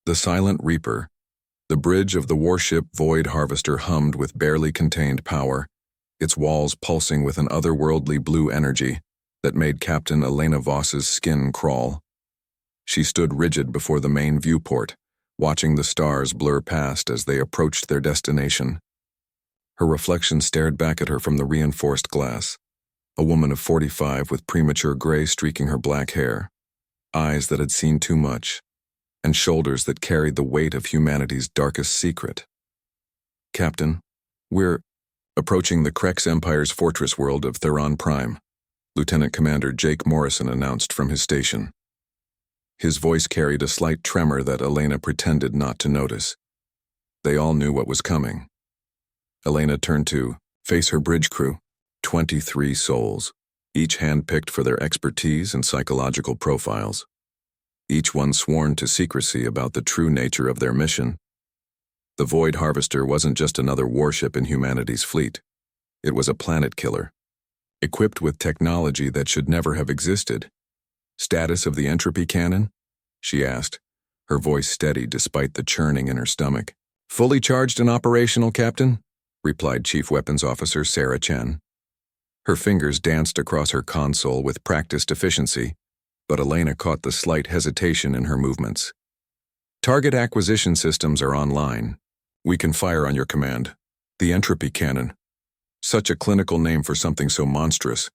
The Silent Reaper. The bridge of the warship Void Harvester hummed with barely contained power, its walls pulsing with an otherworldly blue energy that made Captain Elena Voss's skin crawl. She stood rigid before the main viewport, watching the stars blur past as they approached their destination. Her reflection stared back at her from the reinforced glass, a woman of 45 with premature gray streaking her black hair, eyes that had seen too much, and shoulders that carried the weight of humanity's darkest secret. "Captain, we're approaching the Krex Empire's fortress world of Theron Prime," Lieutenant Commander Jake Morrison announced from his station. His voice carried a slight tremor that Elena pretended not to notice. They all knew what was coming. Elena turned to face her bridge crew, 23 souls, each handpicked for their expertise and psychological profiles. Each one sworn to secrecy about the true nature of their mission. The Void Harvester wasn't just another warship in humanity's fleet. It was a planet killer, equipped with technology that should never have existed. "Status of the entropy cannon?" she asked, her voice steady despite the churning in her stomach. "Fully charged and operational, Captain," replied Chief Weapons Officer Sarah Chen. Her fingers danced across her console with practiced efficiency, but Elena caught the slight hesitation in her movements. "Target acquisition systems are online. We can fire on your command. The entropy cannon. Such a clinical name for something so monstrous.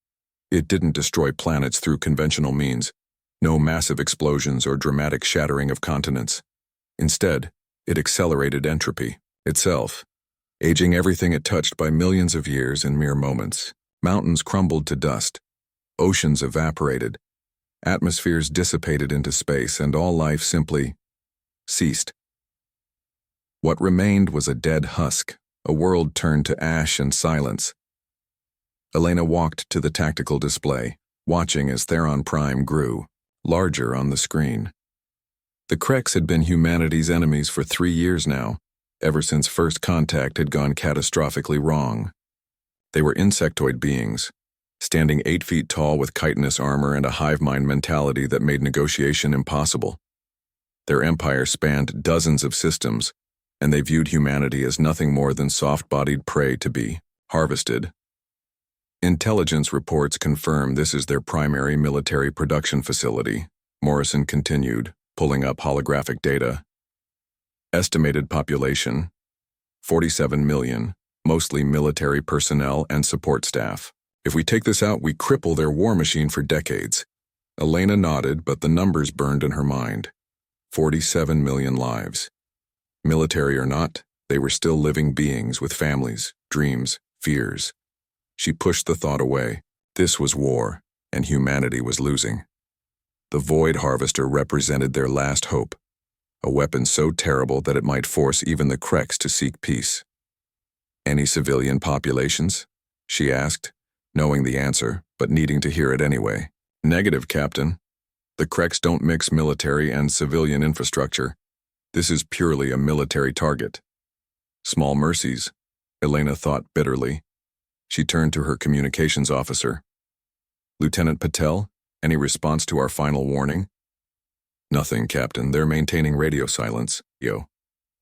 It didn't destroy planets through conventional means. No massive explosions or dramatic shattering of continents. Instead, it accelerated entropy itself, aging everything it touched by millions of years in mere moments. Mountains crumbled to dust. Oceans evaporated. Atmospheres dissipated into space, and all life simply ceased. What remained was a dead husk, a world turned to ash and silence. Elena walked to the tactical display, watching as Theron Prime grew, larger on the screen. The Krex had been humanity's enemies for 3 years now, ever since first contact had gone catastrophically wrong. They were insectoid beings, standing 8 feet tall with chitinous armor and a hive mind mentality that made negotiation impossible. Their empire spanned dozens of systems, and they viewed humanity as nothing more than soft-bodied prey to be harvested. Intelligence reports confirm this is their primary military production facility, Morrison continued, pulling up holographic data. Estimated population, 47 million, mostly military personnel and support staff. If we take this out, we cripple their war machine for decades. Elena nodded, but the numbers burned in her mind. 47 million lives. Military or not, they were still living beings with families, dreams, fears. She pushed the thought away. This was war, and humanity was losing. The Void Harvester represented their last hope, a weapon so terrible that it might force even the Krex to seek peace. "Any civilian populations?" she asked, knowing the answer, but needing to hear it anyway. "Negative, Captain. The Krex don't mix military and civilian infrastructure. This is purely a military target." "Small mercies," Elena thought bitterly. She turned to her communications officer. "Lieutenant Patel, any response to our final warning?" "Nothing, Captain. They're maintaining radio silence, yo."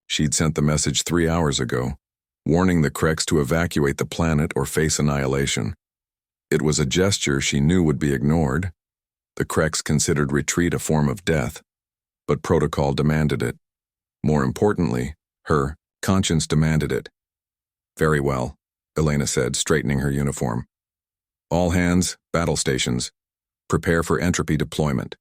She'd sent the message 3 hours ago, warning the Krex to evacuate the planet or face annihilation. It was a gesture she knew would be ignored. The Krex considered retreat a form of death, but protocol demanded it. More importantly, her conscience demanded it. "Very well," Elena said, straightening her uniform. "All hands, battle stations. Prepare for entropy deployment."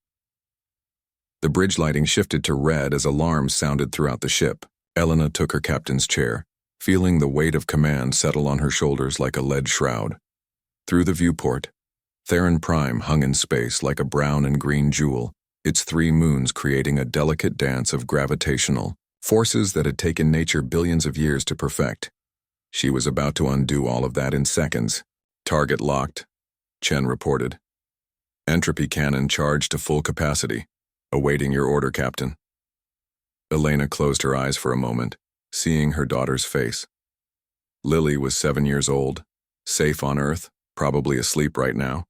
The bridge lighting shifted to red as alarms sounded throughout the ship. Elena took her captain's chair, feeling the weight of command settle on her shoulders like a lead shroud. Through the viewport, Theron Prime hung in space like a brown and green jewel, its 3 moons creating a delicate dance of gravitational forces that had taken nature billions of years to perfect. She was about to undo all of that in seconds. "Target locked," Chen reported. "Entropy cannon charged to full capacity. Awaiting your order, Captain." Elena closed her eyes for a moment, seeing her daughter's face. Lily was 7 years old, safe on Earth, probably asleep right now.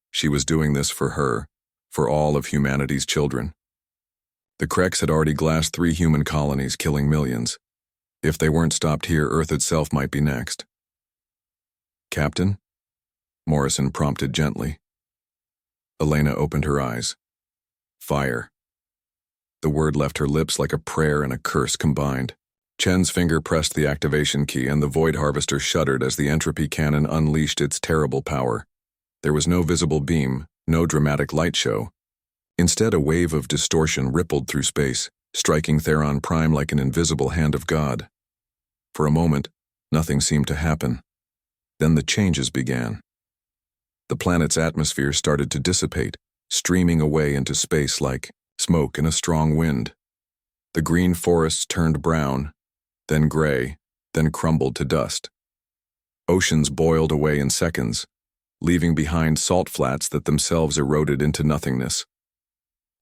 She was doing this for her, for all of humanity's children. The Kreks had already glassed 3 human colonies, killing millions. If they weren't stopped here, Earth itself might be next. "Captain?" Morrison prompted gently. Elena opened her eyes. "Fire." The word left her lips like a prayer and a curse combined. Chen's finger pressed the activation key, and the Void Harvester shuddered as the entropy cannon unleashed its terrible power. There was no visible beam, no dramatic light show. Instead, a wave of distortion rippled through space, striking Theron Prime like an invisible hand of God. For a moment, nothing seemed to happen. Then the changes began. The planet's atmosphere started to dissipate, streaming away into space like smoke in a strong wind. The green forests turned brown, then gray, then crumbled to dust. Oceans boiled away in seconds, leaving behind salt flats that themselves eroded into nothingness.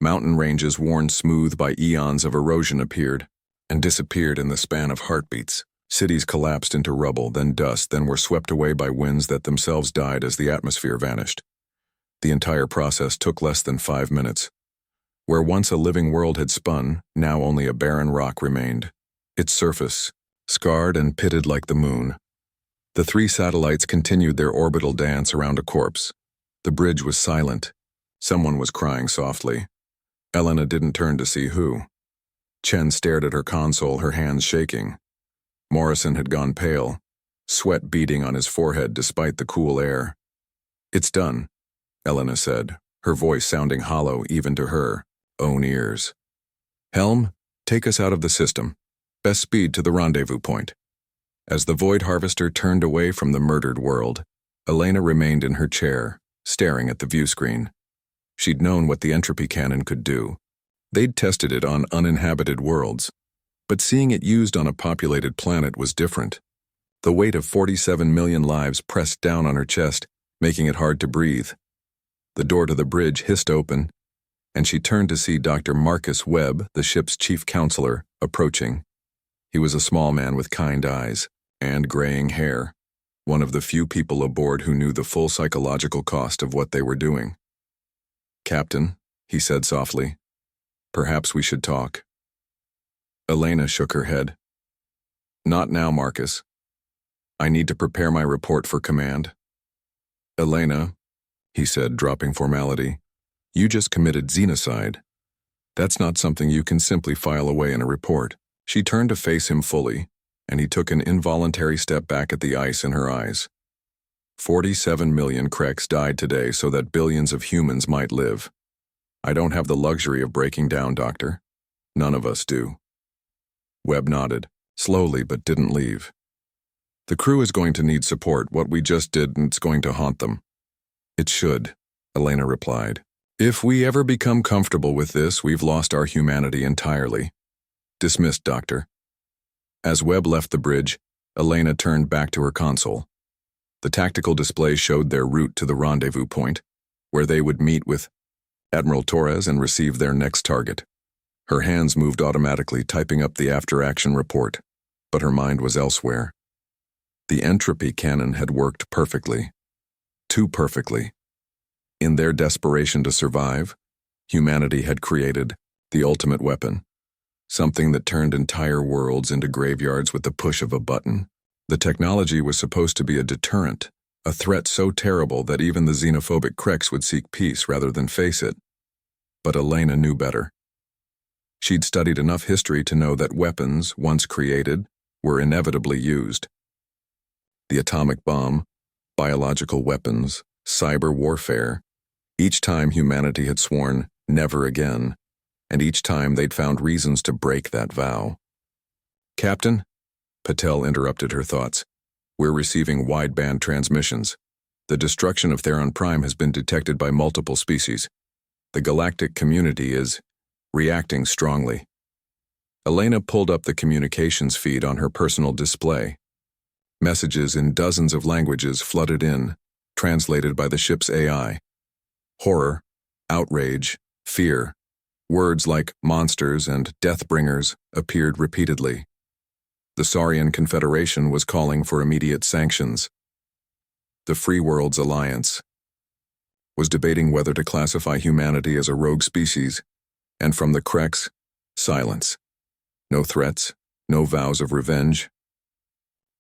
Mountain ranges worn smooth by eons of erosion appeared and disappeared in the span of heartbeats. Cities collapsed into rubble, then dust, then were swept away by winds that themselves died as the atmosphere vanished. The entire process took less than 5 minutes. Where once a living world had spun, now only a barren rock remained, its surface scarred and pitted like the moon. The 3 satellites continued their orbital dance around a corpse. The bridge was silent. Someone was crying softly. Elena didn't turn to see who. Chen stared at her console, her hands shaking. Morrison had gone pale, sweat beading on his forehead despite the cool air. "It's done," Elena said, her voice sounding hollow even to her own ears. "Helm, take us out of the system. Best speed to the rendezvous point." As the Void Harvester turned away from the murdered world, Elena remained in her chair, staring at the viewscreen. She'd known what the entropy cannon could do. They'd tested it on uninhabited worlds, but seeing it used on a populated planet was different. The weight of 47 million lives pressed down on her chest, making it hard to breathe. The door to the bridge hissed open, and she turned to see Dr. Marcus Webb, the ship's chief counselor, approaching. He was a small man with kind eyes and graying hair, one of the few people aboard who knew the full psychological cost of what they were doing. "Captain," he said softly, "perhaps we should talk." Elena shook her head. "Not now, Marcus. I need to prepare my report for command." "Elena," he said, dropping formality, "you just committed xenocide. That's not something you can simply file away in a report." She turned to face him fully, and he took an involuntary step back at the ice in her eyes. 47 million Kreks died today so that billions of humans might live. I don't have the luxury of breaking down, Doctor. None of us do. Webb nodded, slowly but didn't leave. "The crew is going to need support. What we just did, it's going to haunt them." "It should," Elena replied. "If we ever become comfortable with this, we've lost our humanity entirely." "Dismissed, Doctor." As Webb left the bridge, Elena turned back to her console. The tactical display showed their route to the rendezvous point, where they would meet with Admiral Torres and receive their next target. Her hands moved automatically, typing up the after-action report, but her mind was elsewhere. The entropy cannon had worked perfectly. Too perfectly. In their desperation to survive, humanity had created the ultimate weapon, something that turned entire worlds into graveyards with the push of a button. The technology was supposed to be a deterrent, a threat so terrible that even the xenophobic Kreks would seek peace rather than face it. But Elena knew better. She'd studied enough history to know that weapons, once created, were inevitably used. The atomic bomb, biological weapons, cyber warfare. Each time humanity had sworn never again, and each time they'd found reasons to break that vow. "Captain," Patel interrupted her thoughts, "we're receiving wideband transmissions. The destruction of Theron Prime has been detected by multiple species. The galactic community is reacting strongly." Elena pulled up the communications feed on her personal display. Messages in dozens of languages flooded in, translated by the ship's AI. Horror, outrage, fear. Words like monsters and deathbringers appeared repeatedly. The Saurian Confederation was calling for immediate sanctions. The Free Worlds Alliance was debating whether to classify humanity as a rogue species, and from the Kreks, Silence. No threats, no vows of revenge.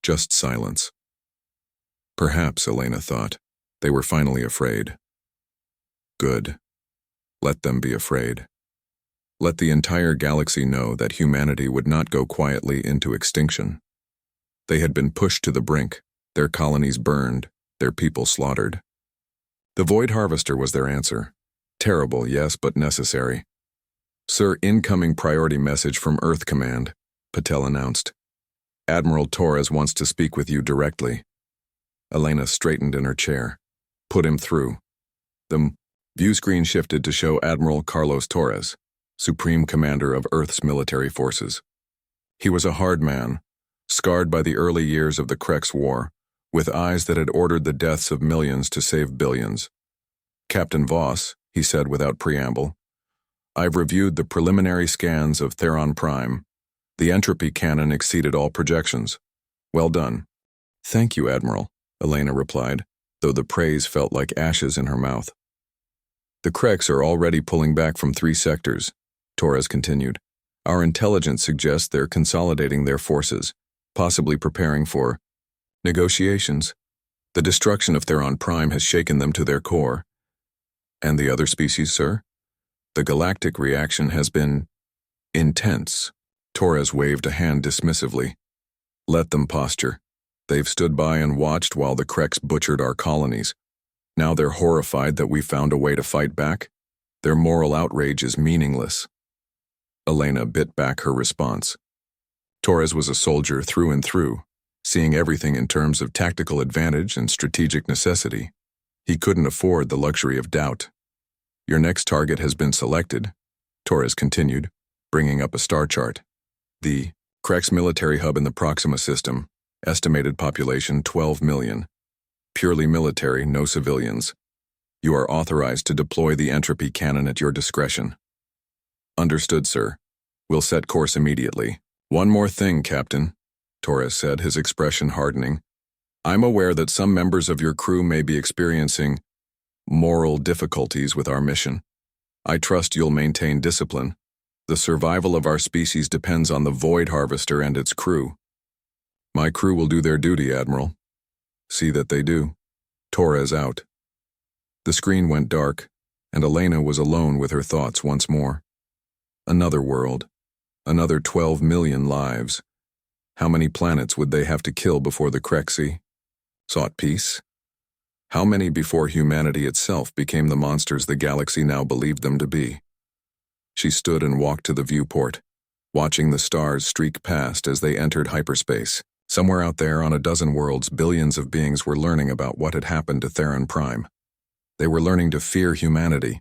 Just silence. Perhaps, Elena thought, they were finally afraid. Good. Let them be afraid. Let the entire galaxy know that humanity would not go quietly into extinction. They had been pushed to the brink, their colonies burned, their people slaughtered. The Void Harvester was their answer. Terrible, yes, but necessary. Sir, incoming priority message from Earth Command, Patel announced. Admiral Torres wants to speak with you directly. Elena straightened in her chair. Put him through. The view screen shifted to show Admiral Carlos Torres, Supreme Commander of Earth's military forces. He was a hard man, scarred by the early years of the Krex War, with eyes that had ordered the deaths of millions to save billions. Captain Voss, he said without preamble, I've reviewed the preliminary scans of Theron Prime. The entropy cannon exceeded all projections. Well done. Thank you, Admiral, Elena replied, though the praise felt like ashes in her mouth. The Krex are already pulling back from 3 sectors, Torres continued. Our intelligence suggests they're consolidating their forces, possibly preparing for negotiations. The destruction of Theron Prime has shaken them to their core. And the other species, sir? The galactic reaction has been intense. Torres waved a hand dismissively. Let them posture. They've stood by and watched while the Krex butchered our colonies. Now they're horrified that we found a way to fight back. Their moral outrage is meaningless. Elena bit back her response. Torres was a soldier through and through, seeing everything in terms of tactical advantage and strategic necessity. He couldn't afford the luxury of doubt. Your next target has been selected, Torres continued, bringing up a star chart. The Krex military hub in the Proxima system, estimated population 12 million. Purely military, no civilians. You are authorized to deploy the entropy cannon at your discretion. Understood, sir. We'll set course immediately. One more thing, Captain, Torres said, his expression hardening. I'm aware that some members of your crew may be experiencing moral difficulties with our mission. I trust you'll maintain discipline. The survival of our species depends on the Void Harvester and its crew. My crew will do their duty, Admiral. See that they do. Torres out. The screen went dark, and Elena was alone with her thoughts once more. Another world. Another 12 million lives. How many planets would they have to kill before the Krexi sought peace? How many before humanity itself became the monsters the galaxy now believed them to be? She stood and walked to the viewport, watching the stars streak past as they entered hyperspace. Somewhere out there on a dozen worlds, billions of beings were learning about what had happened to Theron Prime. They were learning to fear humanity,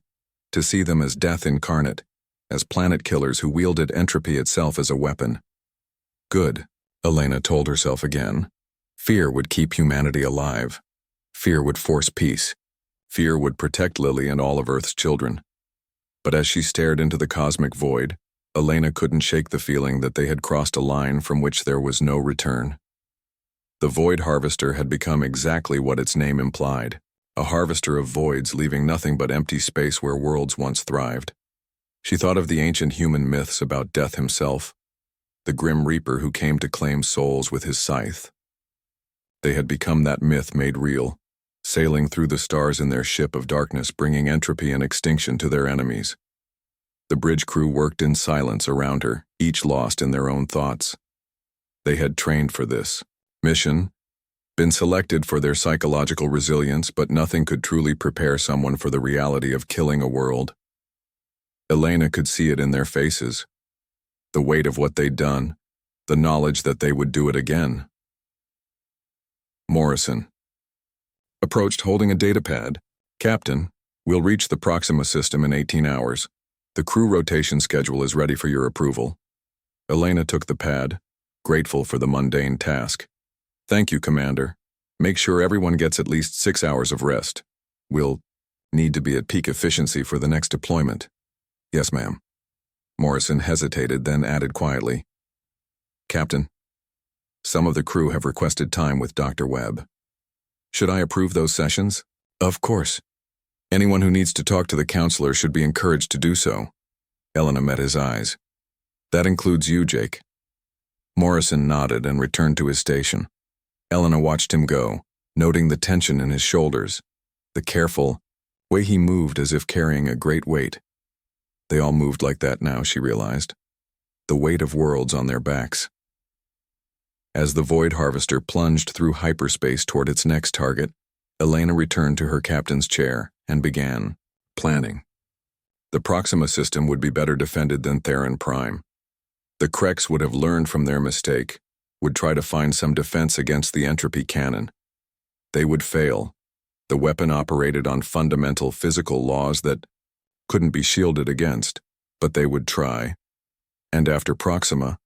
to see them as death incarnate, as planet killers who wielded entropy itself as a weapon. Good, Elena told herself again. Fear would keep humanity alive. Fear would force peace. Fear would protect Lily and all of Earth's children. But as she stared into the cosmic void, Elena couldn't shake the feeling that they had crossed a line from which there was no return. The Void Harvester had become exactly what its name implied, a harvester of voids leaving nothing but empty space where worlds once thrived. She thought of the ancient human myths about Death himself, the grim reaper who came to claim souls with his scythe. They had become that myth made real, sailing through the stars in their ship of darkness, bringing entropy and extinction to their enemies. The bridge crew worked in silence around her, each lost in their own thoughts. They had trained for this mission, been selected for their psychological resilience, but nothing could truly prepare someone for the reality of killing a world. Elena could see it in their faces. The weight of what they'd done, the knowledge that they would do it again. Morrison approached holding a datapad. Captain, we'll reach the Proxima system in 18 hours. The crew rotation schedule is ready for your approval. Elena took the pad, grateful for the mundane task. Thank you, Commander. Make sure everyone gets at least 6 hours of rest. We'll need to be at peak efficiency for the next deployment. Yes, ma'am. Morrison hesitated, then added quietly. Captain, some of the crew have requested time with Dr. Webb. Should I approve those sessions? Of course. Anyone who needs to talk to the counselor should be encouraged to do so. Elena met his eyes. That includes you, Jake. Morrison nodded and returned to his station. Elena watched him go, noting the tension in his shoulders, the careful way he moved as if carrying a great weight. They all moved like that now, she realized. The weight of worlds on their backs. As the Void Harvester plunged through hyperspace toward its next target, Elena returned to her captain's chair and began planning. The Proxima system would be better defended than Theron Prime. The Krex would have learned from their mistake, would try to find some defense against the entropy cannon. They would fail. The weapon operated on fundamental physical laws that couldn't be shielded against, but they would try. And after Proxima,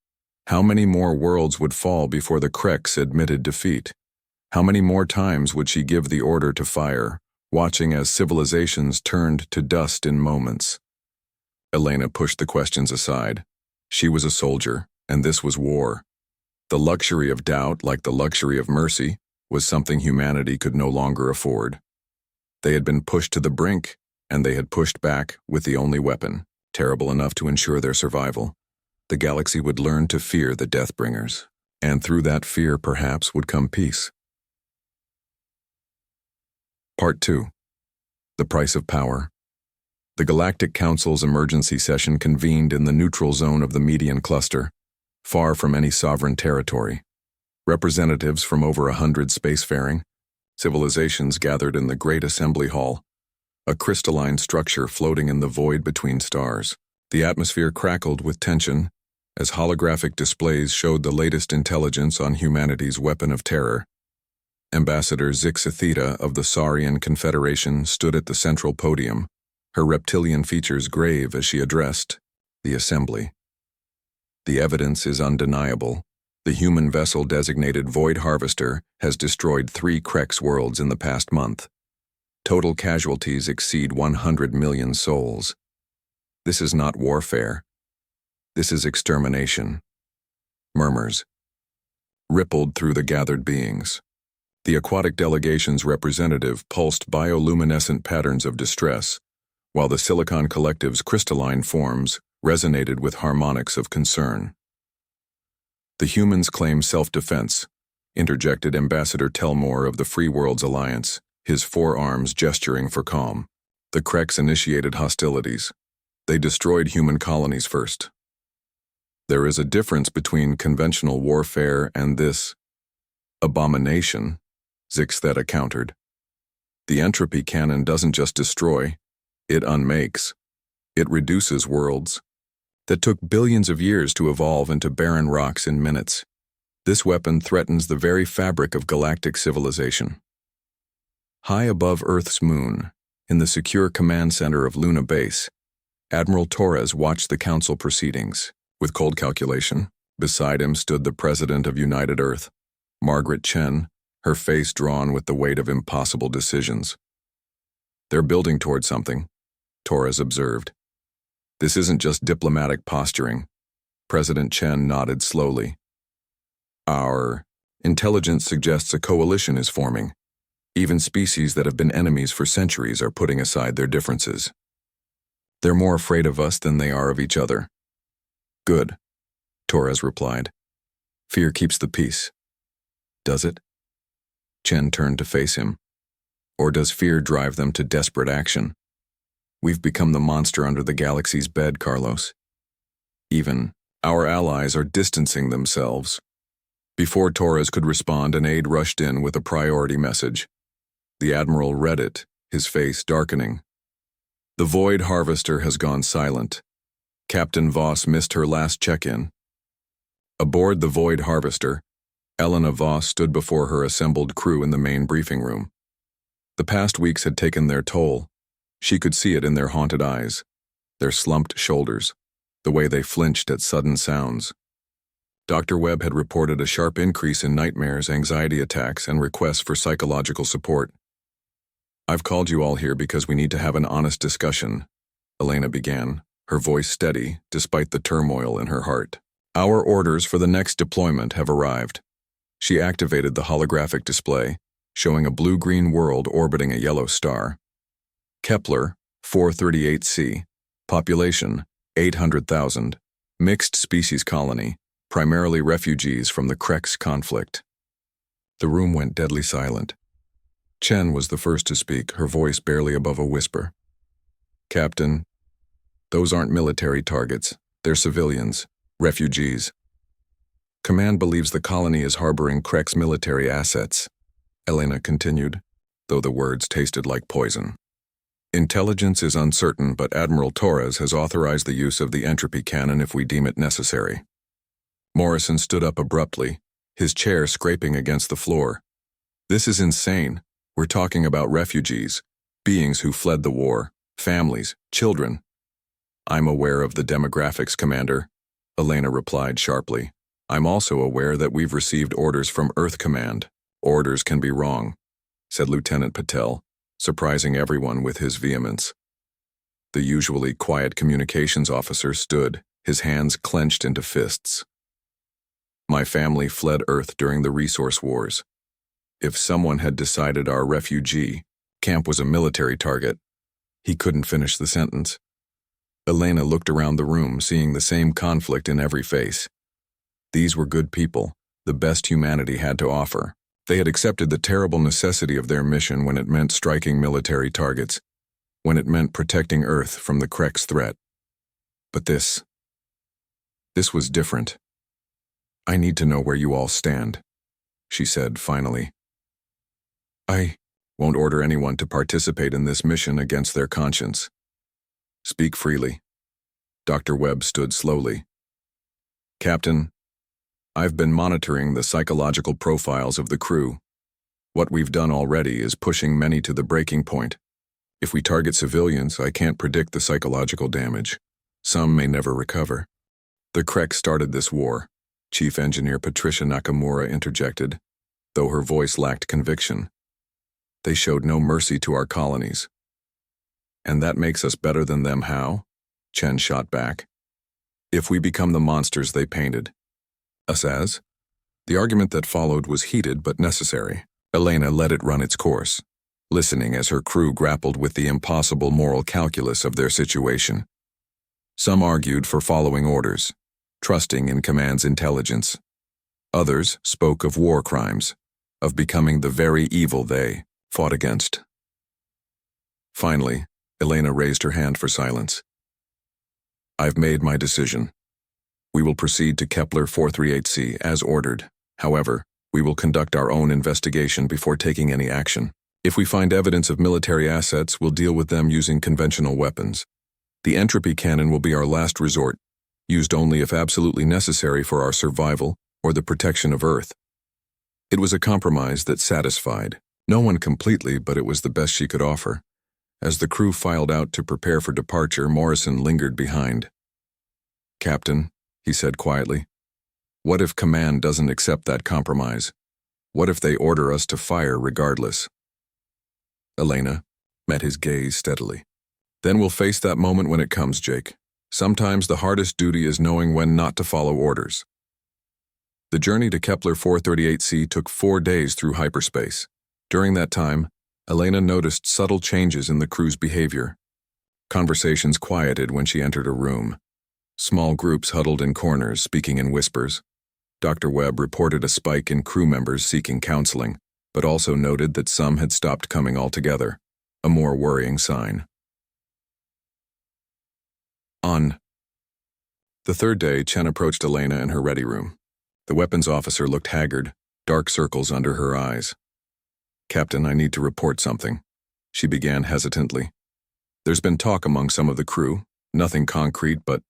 how many more worlds would fall before the Krex admitted defeat? How many more times would she give the order to fire, watching as civilizations turned to dust in moments? Elena pushed the questions aside. She was a soldier, and this was war. The luxury of doubt, like the luxury of mercy, was something humanity could no longer afford. They had been pushed to the brink, and they had pushed back with the only weapon, terrible enough to ensure their survival. The galaxy would learn to fear the Deathbringers, and through that fear perhaps would come peace. Part 2. The Price of Power. The Galactic Council's emergency session convened in the neutral zone of the Median Cluster, far from any sovereign territory. Representatives from over 100 spacefaring civilizations gathered in the Great Assembly Hall, a crystalline structure floating in the void between stars. The atmosphere crackled with tension as holographic displays showed the latest intelligence on humanity's weapon of terror. Ambassador Zixatheta of the Saurian Confederation stood at the central podium, her reptilian features grave as she addressed the assembly. The evidence is undeniable. The human vessel designated Void Harvester has destroyed 3 Krex worlds in the past month. Total casualties exceed 100 million souls. This is not warfare. This is extermination. Murmurs rippled through the gathered beings. The aquatic delegation's representative pulsed bioluminescent patterns of distress, while the Silicon Collective's crystalline forms resonated with harmonics of concern. The humans claim self-defense, interjected Ambassador Telmore of the Free Worlds Alliance, his forearms gesturing for calm. The Krex initiated hostilities. They destroyed human colonies first. There is a difference between conventional warfare and this abomination, Zixtheta countered. The entropy cannon doesn't just destroy, it unmakes. It reduces worlds that took billions of years to evolve into barren rocks in minutes. This weapon threatens the very fabric of galactic civilization. High above Earth's moon, in the secure command center of Luna Base, Admiral Torres watched the council proceedings. With cold calculation, beside him stood the President of United Earth, Margaret Chen, her face drawn with the weight of impossible decisions. They're building toward something, Torres observed. This isn't just diplomatic posturing. President Chen nodded slowly. Our intelligence suggests a coalition is forming. Even species that have been enemies for centuries are putting aside their differences. They're more afraid of us than they are of each other. Good, Torres replied. Fear keeps the peace. Does it? Chen turned to face him. Or does fear drive them to desperate action? We've become the monster under the galaxy's bed, Carlos. Even our allies are distancing themselves. Before Torres could respond, an aide rushed in with a priority message. The Admiral read it, his face darkening. The Void Harvester has gone silent. Captain Voss missed her last check-in. Aboard the Void Harvester, Elena Voss stood before her assembled crew in the main briefing room. The past weeks had taken their toll. She could see it in their haunted eyes, their slumped shoulders, the way they flinched at sudden sounds. Dr. Webb had reported a sharp increase in nightmares, anxiety attacks, and requests for psychological support. I've called you all here because we need to have an honest discussion, Elena began, her voice steady despite the turmoil in her heart. Our orders for the next deployment have arrived. She activated the holographic display, showing a blue-green world orbiting a yellow star. Kepler 438c, population 800,000, Mixed species colony, primarily refugees from the Krex conflict. The room went deadly silent. Chen was the first to speak, her voice barely above a whisper. Captain, those aren't military targets. They're civilians, refugees. Command believes the colony is harboring Krex military assets, Elena continued, though the words tasted like poison. Intelligence is uncertain, but Admiral Torres has authorized the use of the entropy cannon if we deem it necessary. Morrison stood up abruptly, his chair scraping against the floor. This is insane. We're talking about refugees, beings who fled the war, families, children. I'm aware of the demographics, Commander, Elena replied sharply. I'm also aware that we've received orders from Earth Command. Orders can be wrong, said Lieutenant Patel, surprising everyone with his vehemence. The usually quiet communications officer stood, his hands clenched into fists. My family fled Earth during the resource wars. If someone had decided our refugee camp was a military target, he couldn't finish the sentence. Elena looked around the room, seeing the same conflict in every face. These were good people, the best humanity had to offer. They had accepted the terrible necessity of their mission when it meant striking military targets, when it meant protecting Earth from the Krex threat. But this was different. I need to know where you all stand, she said finally. I won't order anyone to participate in this mission against their conscience. Speak freely. Dr. Webb stood slowly. Captain, I've been monitoring the psychological profiles of the crew. What we've done already is pushing many to the breaking point. If we target civilians, I can't predict the psychological damage. Some may never recover. The Krex started this war, Chief Engineer Patricia Nakamura interjected, though her voice lacked conviction. They showed no mercy to our colonies. And that makes us better than them how? Chen shot back. If we become the monsters they painted. Us as? The argument that followed was heated but necessary. Elena let it run its course, listening as her crew grappled with the impossible moral calculus of their situation. Some argued for following orders, trusting in command's intelligence. Others spoke of war crimes, of becoming the very evil they fought against. Finally, Elena raised her hand for silence. I've made my decision. We will proceed to Kepler 438c as ordered. However, we will conduct our own investigation before taking any action. If we find evidence of military assets, we'll deal with them using conventional weapons. The entropy cannon will be our last resort, used only if absolutely necessary for our survival or the protection of Earth. It was a compromise that satisfied no one completely, but it was the best she could offer. As the crew filed out to prepare for departure, Morrison lingered behind. Captain, he said quietly, what if command doesn't accept that compromise? What if they order us to fire regardless? Elena met his gaze steadily. Then we'll face that moment when it comes, Jake. Sometimes the hardest duty is knowing when not to follow orders. The journey to Kepler 438c took 4 days through hyperspace. During that time, Elena noticed subtle changes in the crew's behavior. Conversations quieted when she entered a room. Small groups huddled in corners, speaking in whispers. Dr. Webb reported a spike in crew members seeking counseling, but also noted that some had stopped coming altogether, a more worrying sign. On the third day, Chen approached Elena in her ready room. The weapons officer looked haggard, dark circles under her eyes. Captain, I need to report something, she began hesitantly. There's been talk among some of the crew, nothing concrete, but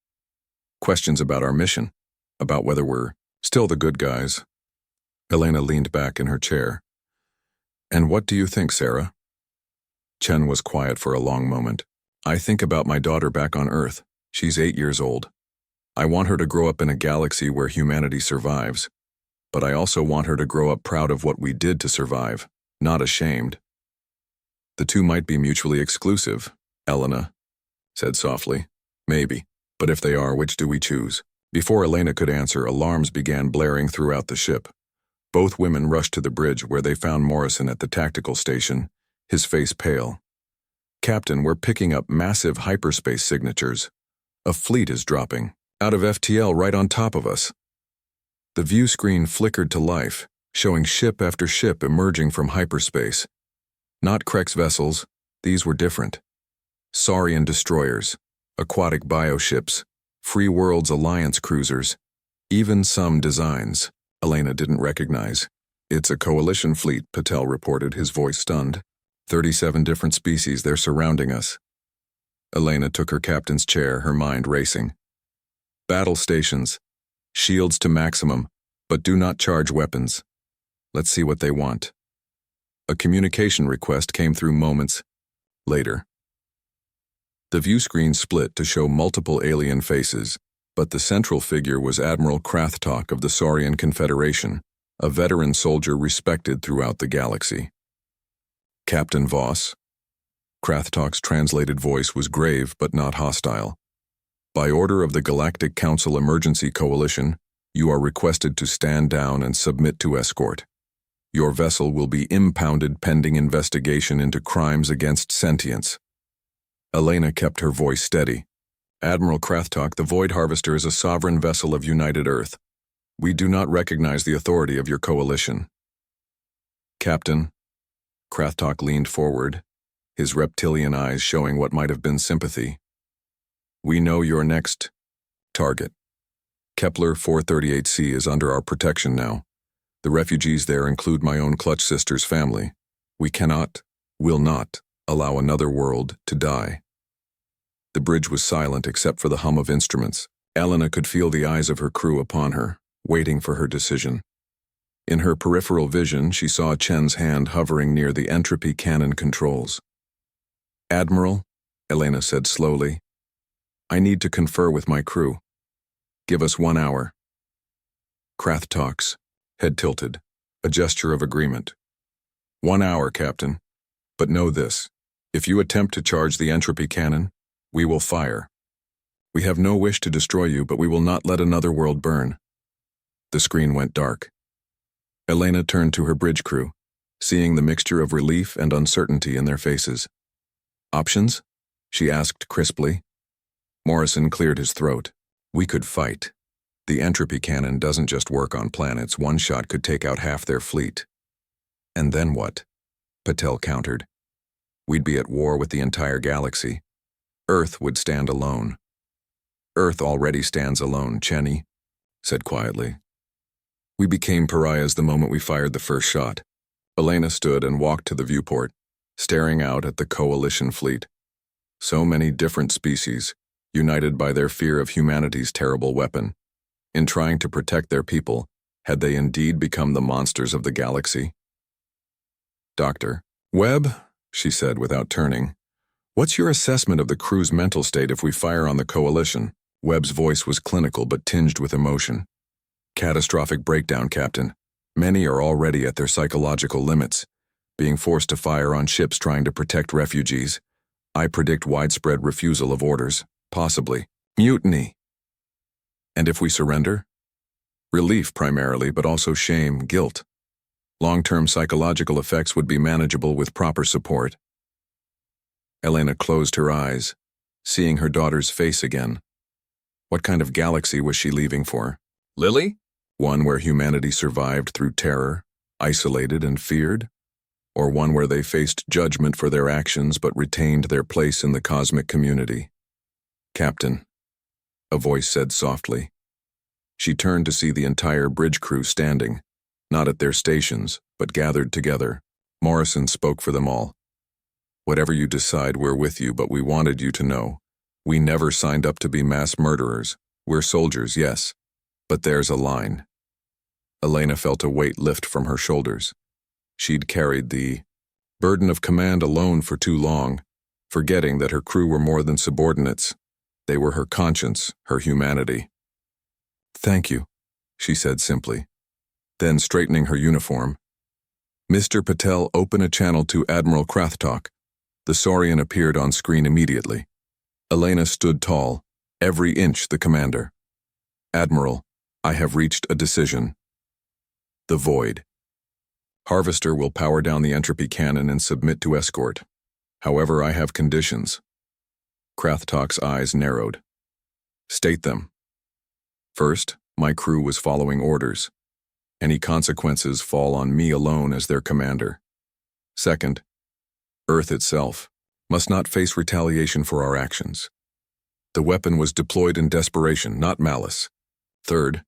questions about our mission, about whether we're still the good guys. Elena leaned back in her chair. And what do you think, Sarah? Chen was quiet for a long moment. I think about my daughter back on Earth. She's 8 years old. I want her to grow up in a galaxy where humanity survives, but I also want her to grow up proud of what we did to survive, not ashamed. The two might be mutually exclusive, Elena said softly. Maybe, but if they are, which do we choose? Before Elena could answer, alarms began blaring throughout the ship. Both women rushed to the bridge where they found Morrison at the tactical station, his face pale. Captain, we're picking up massive hyperspace signatures. A fleet is dropping. out of FTL right on top of us. The view screen flickered to life, showing ship after ship emerging from hyperspace. Not Krex vessels, these were different. Saurian destroyers, aquatic bioships, Free Worlds Alliance cruisers, even some designs Elena didn't recognize. It's a coalition fleet, Patel reported, his voice stunned. 37 different species, they're surrounding us. Elena took her captain's chair, her mind racing. Battle stations. Shields to maximum, but do not charge weapons. Let's see what they want. A communication request came through moments later. The view screen split to show multiple alien faces, but the central figure was Admiral Krathtok of the Saurian Confederation, a veteran soldier respected throughout the galaxy. Captain Voss. Krathok's translated voice was grave but not hostile. By order of the Galactic Council Emergency Coalition, you are requested to stand down and submit to escort. Your vessel will be impounded pending investigation into crimes against sentience. Elena kept her voice steady. Admiral Krathtok, the Void Harvester is a sovereign vessel of United Earth. We do not recognize the authority of your coalition. Captain. Krathtok leaned forward, his reptilian eyes showing what might have been sympathy. We know your next target. Kepler 438c is under our protection now. The refugees there include my own clutch sister's family. We cannot, will not, allow another world to die. The bridge was silent except for the hum of instruments. Elena could feel the eyes of her crew upon her, waiting for her decision. In her peripheral vision, she saw Chen's hand hovering near the entropy cannon controls. Admiral, Elena said slowly, I need to confer with my crew. Give us 1 hour. Krathok's head tilted, a gesture of agreement. 1 hour, Captain. But know this, if you attempt to charge the entropy cannon, we will fire. We have no wish to destroy you, but we will not let another world burn. The screen went dark. Elena turned to her bridge crew, seeing the mixture of relief and uncertainty in their faces. Options? She asked crisply. Morrison cleared his throat. We could fight. The entropy cannon doesn't just work on planets. One shot could take out half their fleet. And then what? Patel countered. We'd be at war with the entire galaxy. Earth would stand alone. Earth already stands alone, Cheney said quietly. We became pariahs the moment we fired the first shot. Elena stood and walked to the viewport, staring out at the coalition fleet. So many different species, united by their fear of humanity's terrible weapon. In trying to protect their people, had they indeed become the monsters of the galaxy? Dr. Webb, she said without turning, what's your assessment of the crew's mental state if we fire on the coalition? Webb's voice was clinical but tinged with emotion. Catastrophic breakdown, Captain. Many are already at their psychological limits, being forced to fire on ships trying to protect refugees. I predict widespread refusal of orders, possibly mutiny. And if we surrender? Relief primarily, but also shame, guilt. Long-term psychological effects would be manageable with proper support. Elena closed her eyes, seeing her daughter's face again. What kind of galaxy was she leaving for? Lily? One where humanity survived through terror, isolated and feared? Or one where they faced judgment for their actions but retained their place in the cosmic community? Captain, a voice said softly. She turned to see the entire bridge crew standing, not at their stations, but gathered together. Morrison spoke for them all. Whatever you decide, we're with you, but we wanted you to know. We never signed up to be mass murderers. We're soldiers, yes, but there's a line. Elena felt a weight lift from her shoulders. She'd carried the burden of command alone for too long, forgetting that her crew were more than subordinates. They were her conscience, her humanity. Thank you, she said simply. Then, straightening her uniform, Mr. Patel, open a channel to Admiral Krathtok. The Saurian appeared on screen immediately. Elena stood tall, every inch the commander. Admiral, I have reached a decision. The Void. Harvester will power down the entropy cannon and submit to escort. However, I have conditions. Krathok's eyes narrowed. State them. First, my crew was following orders. Any consequences fall on me alone as their commander. Second, Earth itself must not face retaliation for our actions. The weapon was deployed in desperation, not malice. Third,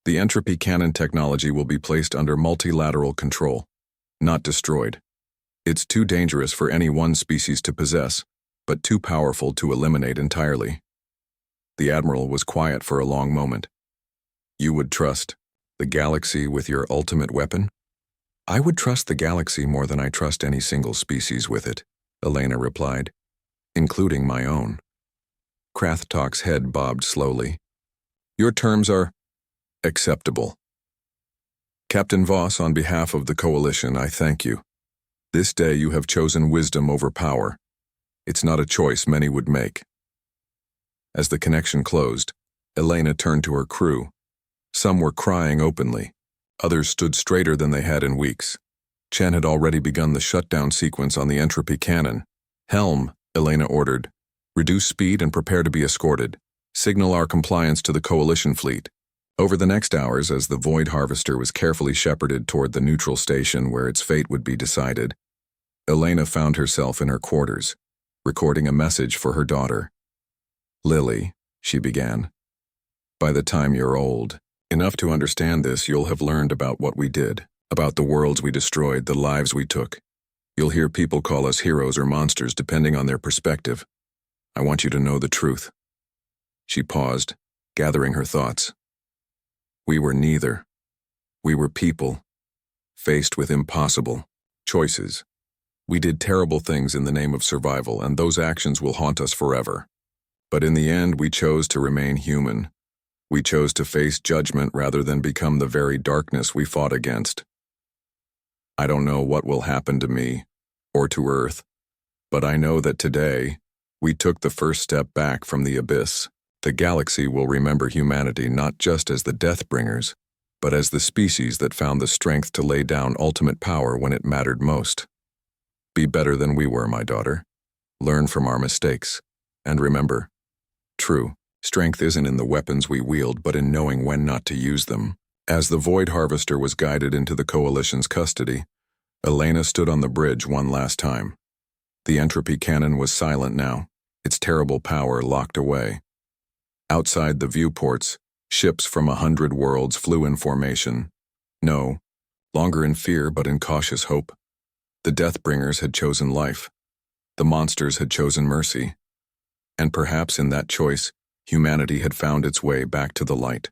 the entropy cannon technology will be placed under multilateral control, not destroyed. It's too dangerous for any one species to possess, but too powerful to eliminate entirely. The Admiral was quiet for a long moment. You would trust the galaxy with your ultimate weapon? I would trust the galaxy more than I trust any single species with it, Elena replied, including my own. Krathtalk's head bobbed slowly. Your terms are acceptable. Captain Voss, on behalf of the Coalition, I thank you. This day you have chosen wisdom over power. It's not a choice many would make. As the connection closed, Elena turned to her crew. Some were crying openly. Others stood straighter than they had in weeks. Chen had already begun the shutdown sequence on the entropy cannon. Helm, Elena ordered. Reduce speed and prepare to be escorted. Signal our compliance to the Coalition fleet. Over the next hours, as the Void Harvester was carefully shepherded toward the neutral station where its fate would be decided, Elena found herself in her quarters, recording a message for her daughter. Lily, she began. By the time you're old enough to understand this, you'll have learned about what we did, about the worlds we destroyed, the lives we took. You'll hear people call us heroes or monsters depending on their perspective. I want you to know the truth. She paused, gathering her thoughts. We were neither. We were people, faced with impossible choices. We did terrible things in the name of survival, and those actions will haunt us forever. But in the end, we chose to remain human. We chose to face judgment rather than become the very darkness we fought against. I don't know what will happen to me, or to Earth, but I know that today, we took the first step back from the abyss. The galaxy will remember humanity not just as the Deathbringers, but as the species that found the strength to lay down ultimate power when it mattered most. Be better than we were, my daughter. Learn from our mistakes. And remember, true strength isn't in the weapons we wield, but in knowing when not to use them. As the Void Harvester was guided into the Coalition's custody, Elena stood on the bridge one last time. The entropy cannon was silent now, its terrible power locked away. Outside the viewports, ships from 100 worlds flew in formation. No longer in fear, but in cautious hope. The Deathbringers had chosen life. The monsters had chosen mercy. And perhaps in that choice, humanity had found its way back to the light.